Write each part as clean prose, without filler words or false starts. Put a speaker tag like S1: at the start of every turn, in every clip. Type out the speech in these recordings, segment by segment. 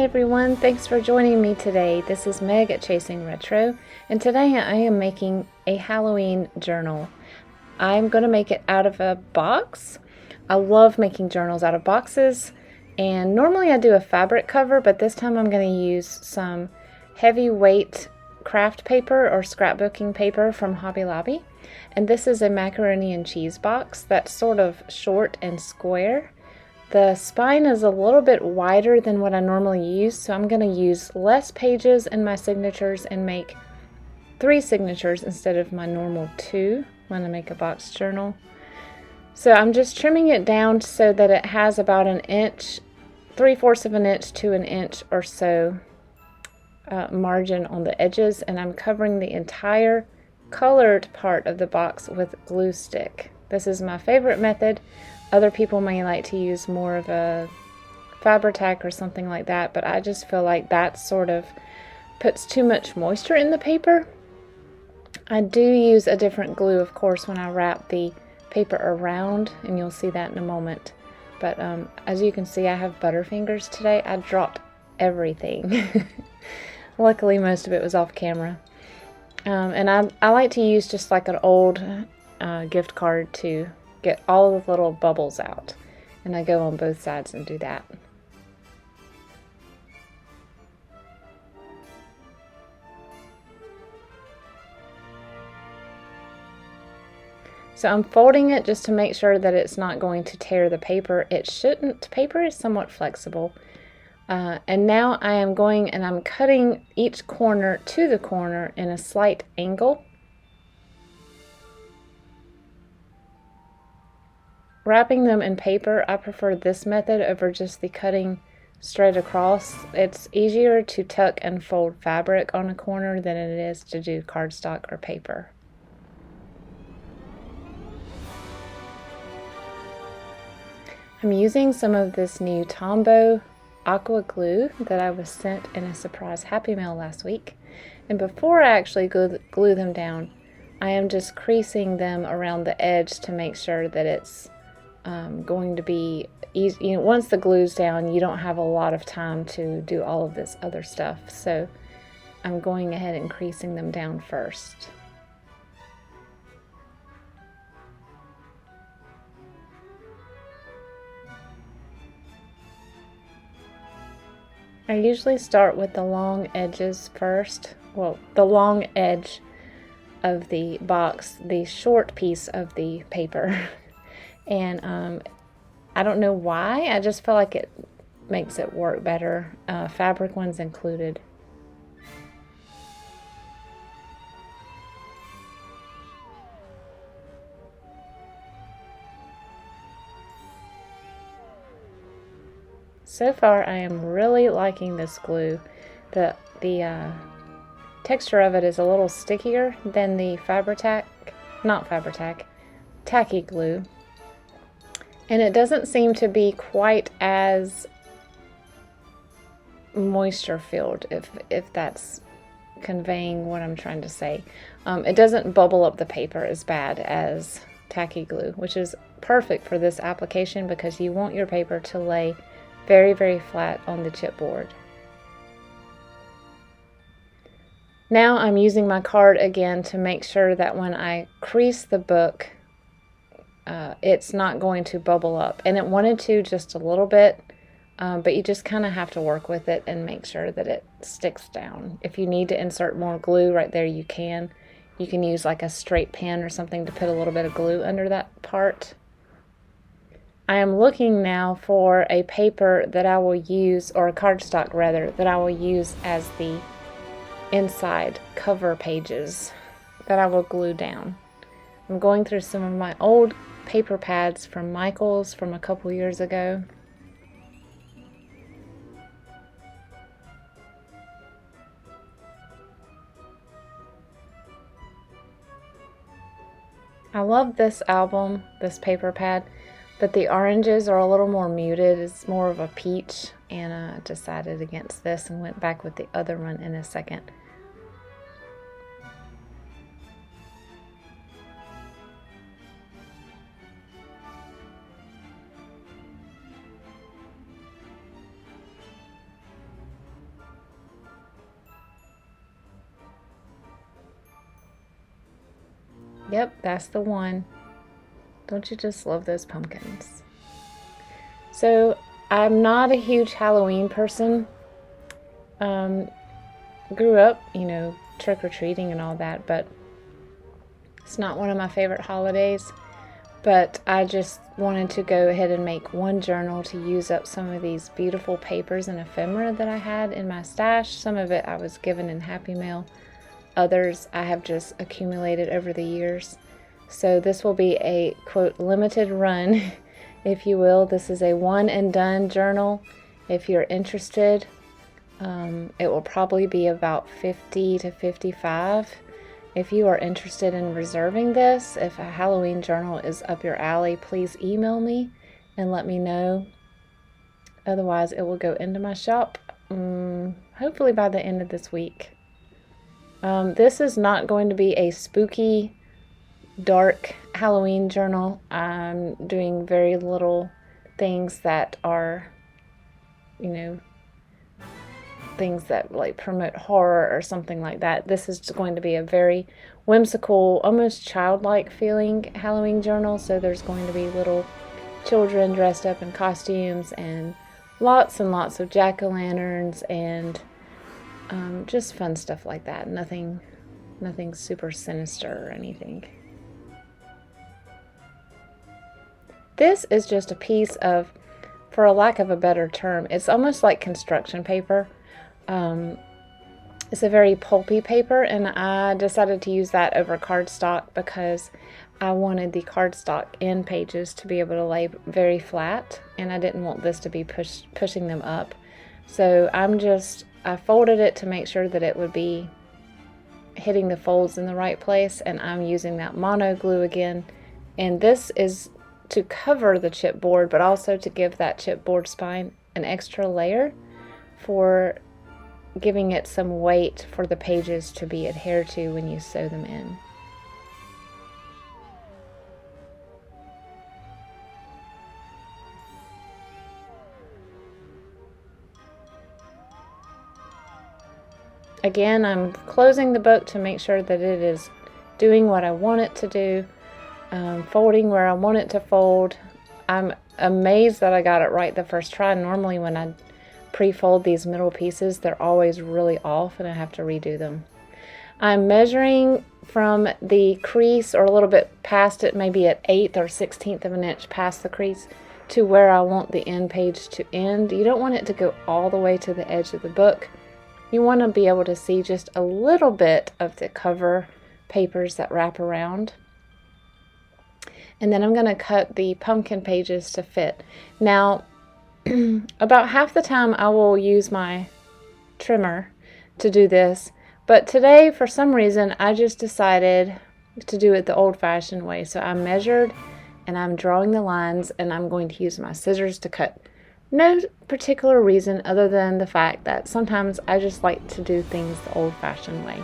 S1: everyone, thanks for joining me today. This is Meg at Chasing Retro, and today I am making a Halloween journal. I'm going to make it out of a box. I love making journals out of boxes, and normally I do a fabric cover, but this time I'm going to use some heavyweight craft paper or scrapbooking paper from Hobby Lobby. And this is a macaroni and cheese box that's sort of short and square. The spine is a little bit wider than what I normally use, so I'm going to use less pages in my signatures and make 3 signatures instead of my normal 2 when I make a box journal. So I'm just trimming it down so that it has about an inch, 3/4 of an inch to an inch or so margin on the edges, and I'm covering the entire colored part of the box with glue stick. This is my favorite method. Other people may like to use more of a Fabri-Tac or something like that, but I just feel like that sort of puts too much moisture in the paper. I do use a different glue, of course, when I wrap the paper around, and you'll see that in a moment. But as you can see, I have butterfingers today. I dropped everything. Luckily, most of it was off camera. And I like to use just like an old gift card to get all the little bubbles out, and I go on both sides and do that. So I'm folding it just to make sure that it's not going to tear the paper. It shouldn't. Paper is somewhat flexible. And now I am going and I'm cutting each corner to the corner in a slight angle. Wrapping them in paper, I prefer this method over just the cutting straight across. It's easier to tuck and fold fabric on a corner than it is to do cardstock or paper. I'm using some of this new Tombow aqua glue that I was sent in a surprise Happy Mail last week. And before I actually glue them down, I am just creasing them around the edge to make sure that it's going to be easy. You know, once the glue's down, you don't have a lot of time to do all of this other stuff. So I'm going ahead and creasing them down first. I usually start with the long edges first. Well, the long edge of the box, the short piece of the paper. And I don't know why, I just feel like it makes it work better, fabric ones included. So far I am really liking this glue. The texture of it is a little stickier than the Fabri-Tac, not Fabri-Tac, tacky glue. And it doesn't seem to be quite as moisture filled, if that's conveying what I'm trying to say. It doesn't bubble up the paper as bad as tacky glue, which is perfect for this application because you want your paper to lay very, very flat on the chipboard. Now I'm using my card again to make sure that when I crease the book, it's not going to bubble up. And it wanted to just a little bit, but you just kind of have to work with it and make sure that it sticks down. If you need to insert more glue right there, you can. You can use like a straight pen or something to put a little bit of glue under that part. I am looking now for a paper that I will use, or a cardstock rather, that I will use as the inside cover pages that I will glue down. I'm going through some of my old paper pads from Michaels from a couple years ago. I love this album, this paper pad, but the oranges are a little more muted. It's more of a peach, and I decided against this and went back with the other one in a second. Yep, that's the one. Don't you just love those pumpkins? So I'm not a huge Halloween person. Grew up, trick-or-treating and all that, but it's not one of my favorite holidays. But I just wanted to go ahead and make one journal to use up some of these beautiful papers and ephemera that I had in my stash. Some of it I was given in Happy Mail. Others I have just accumulated over the years. So this will be a, quote, limited run, if you will. This is a one and done journal. If you're interested, it will probably be about 50 to 55. If you are interested in reserving this, if a Halloween journal is up your alley, please email me and let me know. Otherwise, it will go into my shop, hopefully by the end of this week. This is not going to be a spooky, dark Halloween journal. I'm doing very little things that are, things that like promote horror or something like that. This is going to be a very whimsical, almost childlike feeling Halloween journal. So there's going to be little children dressed up in costumes and lots of jack-o'-lanterns and just fun stuff like that. Nothing super sinister or anything. This is just a piece of, for a lack of a better term, it's almost like construction paper. It's a very pulpy paper, and I decided to use that over cardstock because I wanted the cardstock end pages to be able to lay very flat, and I didn't want this to be pushing them up. So I folded it to make sure that it would be hitting the folds in the right place, and I'm using that mono glue again. And this is to cover the chipboard, but also to give that chipboard spine an extra layer for giving it some weight for the pages to be adhered to when you sew them in. Again, I'm closing the book to make sure that it is doing what I want it to do, folding where I want it to fold. I'm amazed that I got it right the first try. Normally when I pre-fold these middle pieces, they're always really off and I have to redo them. I'm measuring from the crease, or a little bit past it, maybe at 1/8 or 1/16 of an inch past the crease, to where I want the end page to end. You don't want it to go all the way to the edge of the book. You want to be able to see just a little bit of the cover papers that wrap around. And then I'm going to cut the pumpkin pages to fit. Now, about half the time I will use my trimmer to do this, but today for some reason I just decided to do it the old-fashioned way. So I measured and I'm drawing the lines, and I'm going to use my scissors to cut. No particular reason other than the fact that sometimes I just like to do things the old-fashioned way.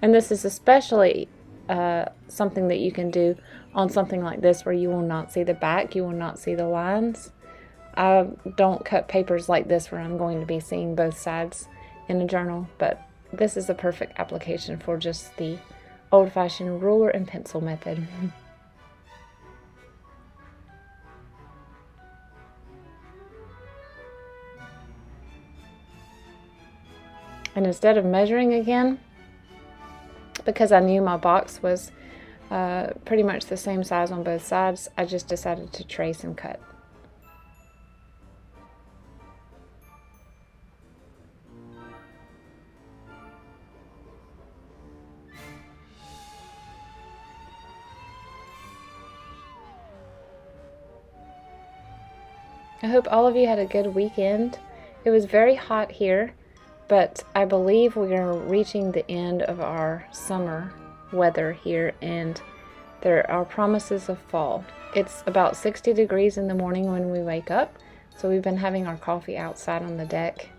S1: And this is especially something that you can do on something like this where you will not see the back, you will not see the lines. I don't cut papers like this where I'm going to be seeing both sides in a journal, but this is a perfect application for just the old-fashioned ruler and pencil method. And instead of measuring again, because I knew my box was pretty much the same size on both sides, I just decided to trace and cut. I hope all of you had a good weekend. It was very hot here, but I believe we are reaching the end of our summer weather here, and there are promises of fall. It's about 60 degrees in the morning when we wake up, so we've been having our coffee outside on the deck.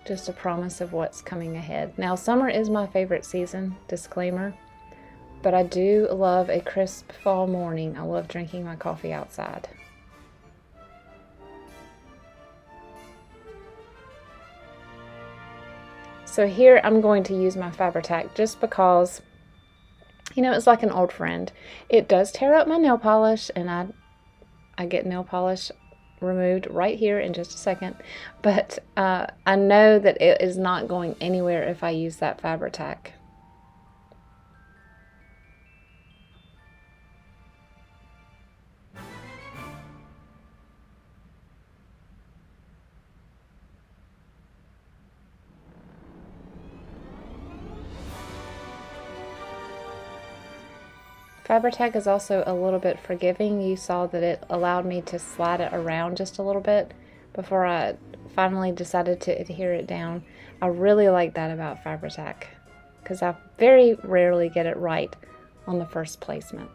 S1: Just a promise of what's coming ahead. Now, summer is my favorite season, disclaimer, but I do love a crisp fall morning. I love drinking my coffee outside. So here I'm going to use my Fabri-Tac just because, you know, it's like an old friend. It does tear up my nail polish, and I get nail polish removed right here in just a second, but I know that it is not going anywhere if I use that Fabri-Tac. Fabri-Tac is also a little bit forgiving. You saw that it allowed me to slide it around just a little bit before I finally decided to adhere it down. I really like that about Fabri-Tac because I very rarely get it right on the first placement.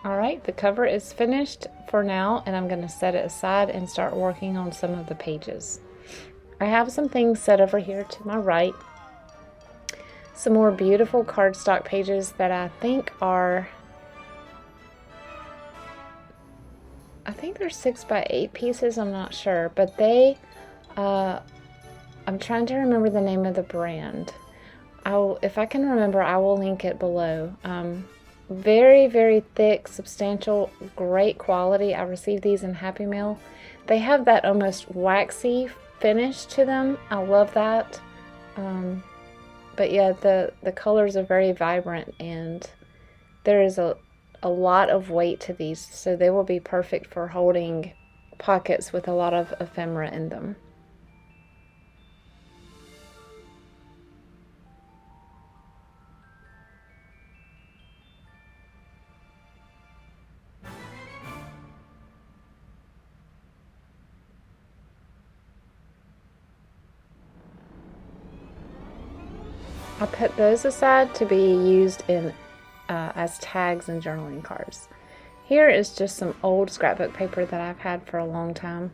S1: Alright, the cover is finished for now, and I'm going to set it aside and start working on some of the pages. I have some things set over here to my right. Some more beautiful cardstock pages that I think they're 6x8 pieces, I'm not sure, but I'm trying to remember the name of the brand. If I can remember, I will link it below. Very, very thick, substantial, great quality. I received these in Happy Mail. They have that almost waxy finish to them. I love that. But yeah, the colors are very vibrant, and there is a lot of weight to these, so they will be perfect for holding pockets with a lot of ephemera in them. I put those aside to be used in as tags and journaling cards. Here is just some old scrapbook paper that I've had for a long time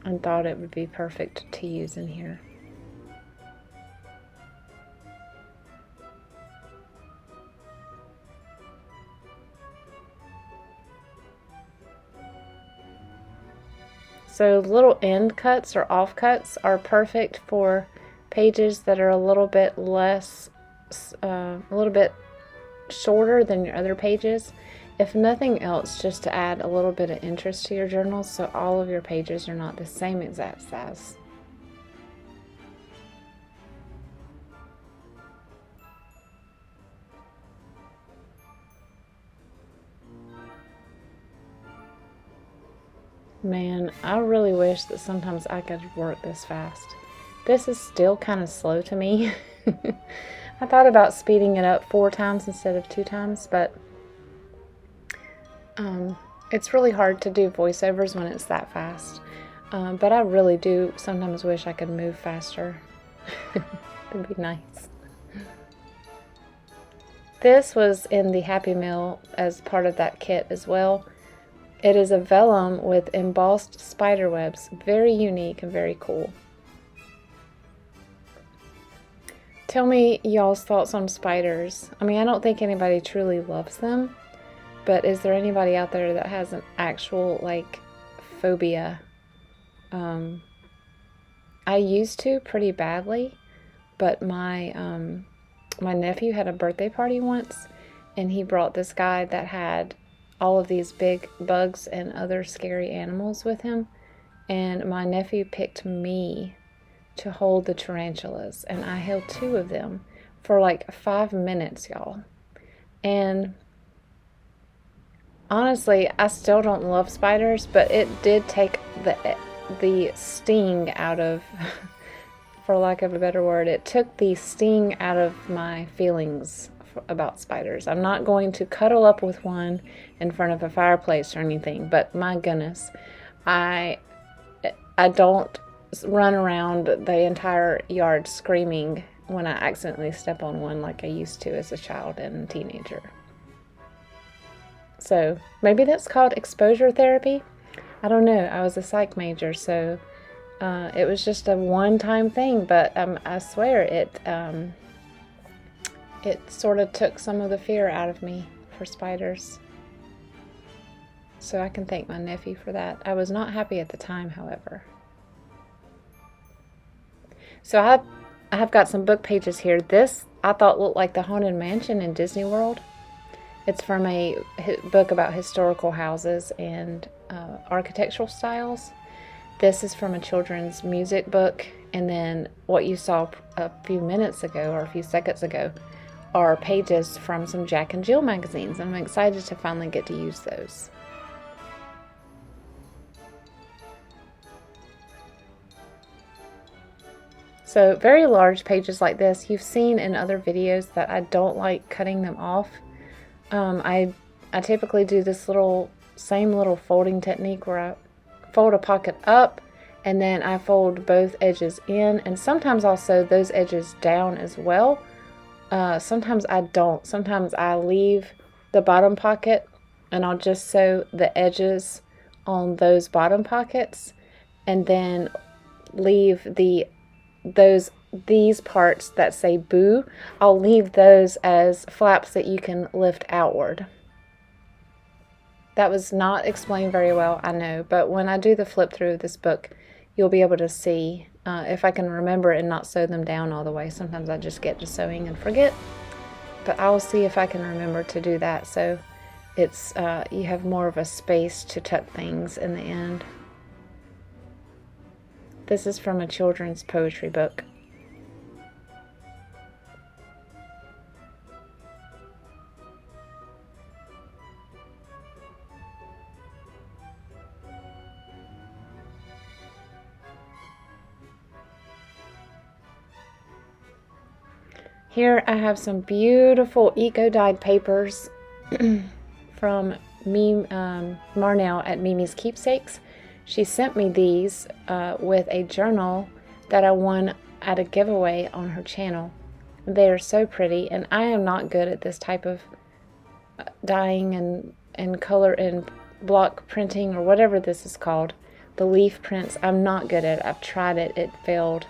S1: and thought it would be perfect to use in here. So little end cuts or off cuts are perfect for pages that are a little bit shorter than your other pages. If nothing else, just to add a little bit of interest to your journals so all of your pages are not the same exact size. Man, I really wish that sometimes I could work this fast. This is still kind of slow to me. I thought about speeding it up 4 times instead of 2 times, but it's really hard to do voiceovers when it's that fast. But I really do sometimes wish I could move faster. It'd be nice. This was in the Happy Mail as part of that kit as well. It is a vellum with embossed spider webs. Very unique and very cool. Tell me y'all's thoughts on spiders. I mean, I don't think anybody truly loves them, but is there anybody out there that has an actual, like, phobia? I used to pretty badly, but my nephew had a birthday party once, and he brought this guy that had all of these big bugs and other scary animals with him, and my nephew picked me to hold the tarantulas, and I held 2 of them for like 5 minutes, y'all. And honestly, I still don't love spiders, but it did take the sting out of, for lack of a better word, it took the sting out of my feelings about spiders. I'm not going to cuddle up with one in front of a fireplace or anything, but my goodness, I don't run around the entire yard screaming when I accidentally step on one like I used to as a child and teenager. So maybe that's called exposure therapy. I don't know. I was a psych major, so it was just a one-time thing, but I swear it sort of took some of the fear out of me for spiders. So I can thank my nephew for that. I was not happy at the time, however. So I have got some book pages here. This I thought looked like the Haunted Mansion in Disney World. It's from a book about historical houses and architectural styles. This is from a children's music book, and then what you saw a few minutes ago or a few seconds ago are pages from some Jack and Jill magazines. I'm excited to finally get to use those. So very large pages like this, you've seen in other videos that I don't like cutting them off. I typically do this same little folding technique where I fold a pocket up and then I fold both edges in, and sometimes also those edges down as well. Sometimes I don't. Sometimes I leave the bottom pocket and I'll just sew the edges on those bottom pockets and then leave these parts that say boo, I'll leave those as flaps that you can lift outward. That was not explained very well, I know, but when I do the flip through of this book, you'll be able to see if I can remember and not sew them down all the way. Sometimes I just get to sewing and forget, but I will see if I can remember to do that, so it's you have more of a space to tuck things in the end. This is from a children's poetry book. Here I have some beautiful eco-dyed papers from Marnell at Mimi's Keepsakes. She sent me these with a journal that I won at a giveaway on her channel. They are so pretty, and I am not good at this type of dyeing and color and block printing or whatever this is called. The leaf prints, I'm not good at it. I've tried it, it failed,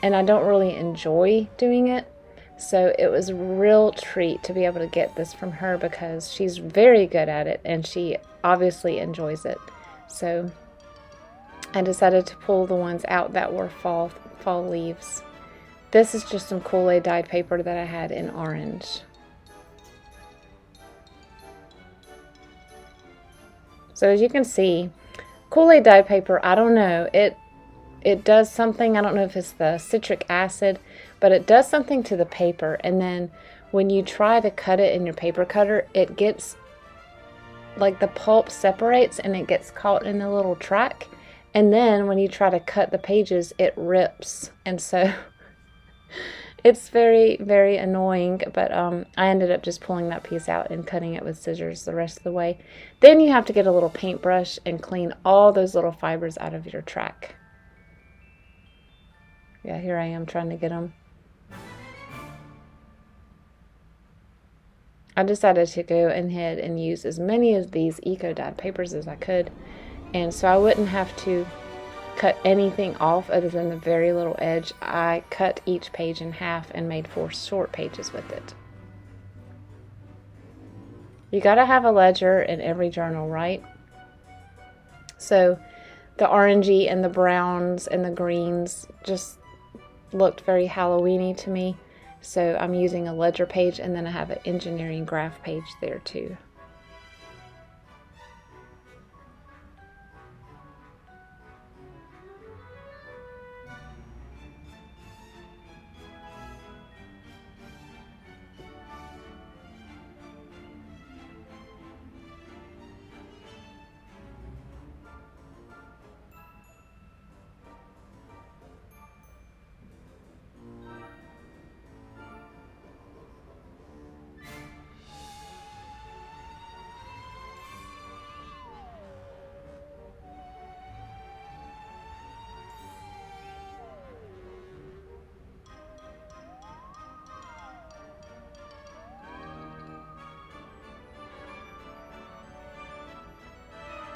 S1: and I don't really enjoy doing it. So it was a real treat to be able to get this from her because she's very good at it and she obviously enjoys it. So I decided to pull the ones out that were fall leaves. This is just some Kool-Aid dyed paper that I had in orange. So as you can see, Kool-Aid dyed paper, I don't know, it does something. I don't know if it's the citric acid, but it does something to the paper, and then when you try to cut it in your paper cutter, it gets like the pulp separates and it gets caught in a little track, and then when you try to cut the pages, it rips, and so it's very, very annoying. But I ended up just pulling that piece out and cutting it with scissors the rest of the way. Then you have to get a little paintbrush and clean all those little fibers out of your track. Yeah, here I am trying to get them. I decided to go ahead and use as many of these eco-dyed papers as I could, and so I wouldn't have to cut anything off other than the very little edge. I cut each page in half and made 4 short pages with it. You gotta have a ledger in every journal, right? So the orangey and the browns and the greens just looked very Halloween-y to me. So I'm using a ledger page, and then I have an engineering graph page there too.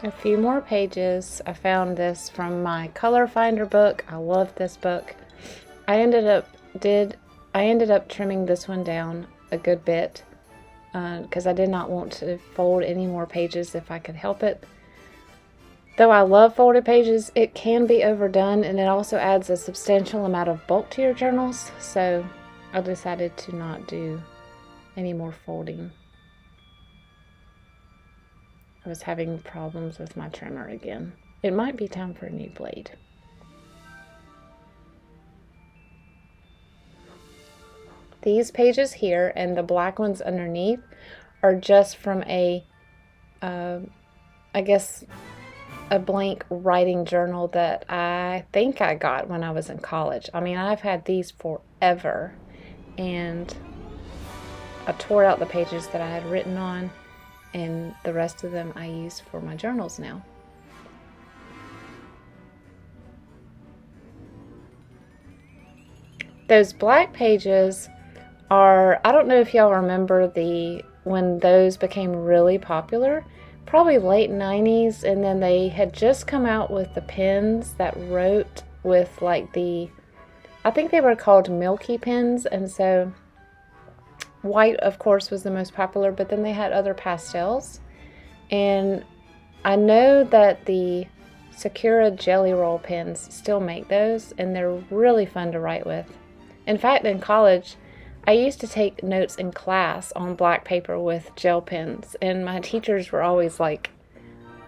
S1: A few more pages. I found this from my color finder book. I love this book. I ended up trimming this one down a good bit because I did not want to fold any more pages if I could help it. Though I love folded pages, it can be overdone, and it also adds a substantial amount of bulk to your journals, so I decided to not do any more folding. I was having problems with my trimmer again. It might be time for a new blade. These pages here and the black ones underneath are just from I guess, a blank writing journal that I think I got when I was in college. I mean, I've had these forever, and I tore out the pages that I had written on, and the rest of them I use for my journals now. Those black pages are, I don't know if y'all remember when those became really popular, probably late 90s, and then they had just come out with the pens that wrote with like I think they were called Milky pens, and so white of course was the most popular, but then they had other pastels, and I know that the Sakura Jelly Roll pens still make those, and they're really fun to write with. In fact, in college, I used to take notes in class on black paper with gel pens, and my teachers were always like,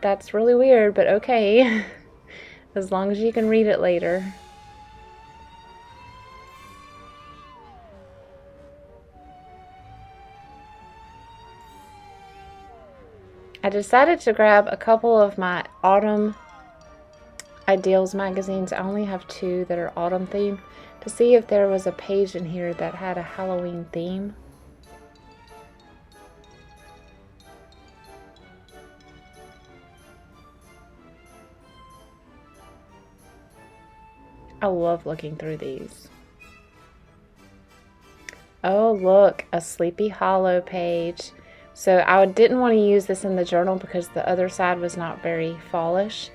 S1: "That's really weird, but okay, as long as you can read it later." I decided to grab a couple of my Autumn Ideals magazines. I only have 2 that are autumn themed, to see if there was a page in here that had a Halloween theme. I love looking through these. Oh, look, a Sleepy Hollow page. So I didn't want to use this in the journal because the other side was not very fallish,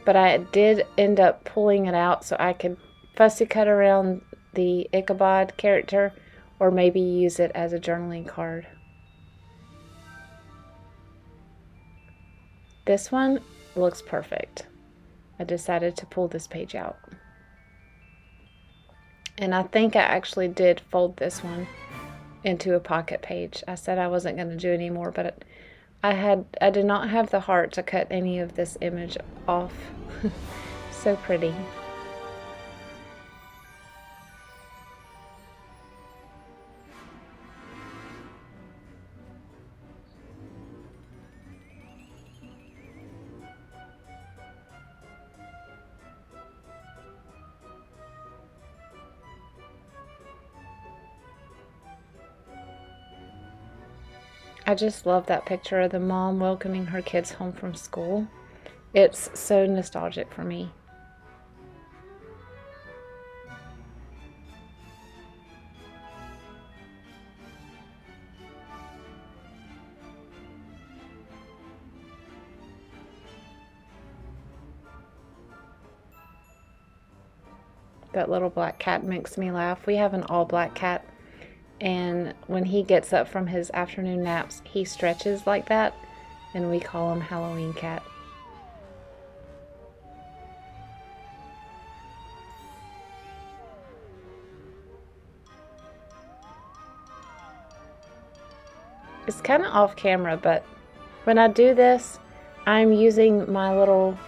S1: but I did end up pulling it out so I could fussy cut around the Ichabod character, or maybe use it as a journaling card. This one looks perfect. I decided to pull this page out. And I think I actually did fold this one into a pocket page. I said I wasn't going to do any more, but I did not have the heart to cut any of this image off. So pretty. I just love that picture of the mom welcoming her kids home from school. It's so nostalgic for me. That little black cat makes me laugh. We have an all black cat, and when he gets up from his afternoon naps, he stretches like that, and we call him Halloween Cat. It's kind of off camera, but when I do this, I'm using my little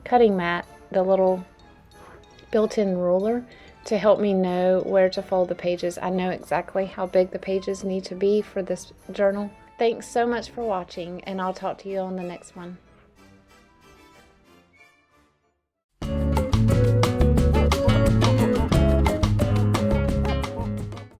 S1: cutting mat, the little built-in ruler, to help me know where to fold the pages. I know exactly how big the pages need to be for this journal. Thanks so much for watching, and I'll talk to you on the next one.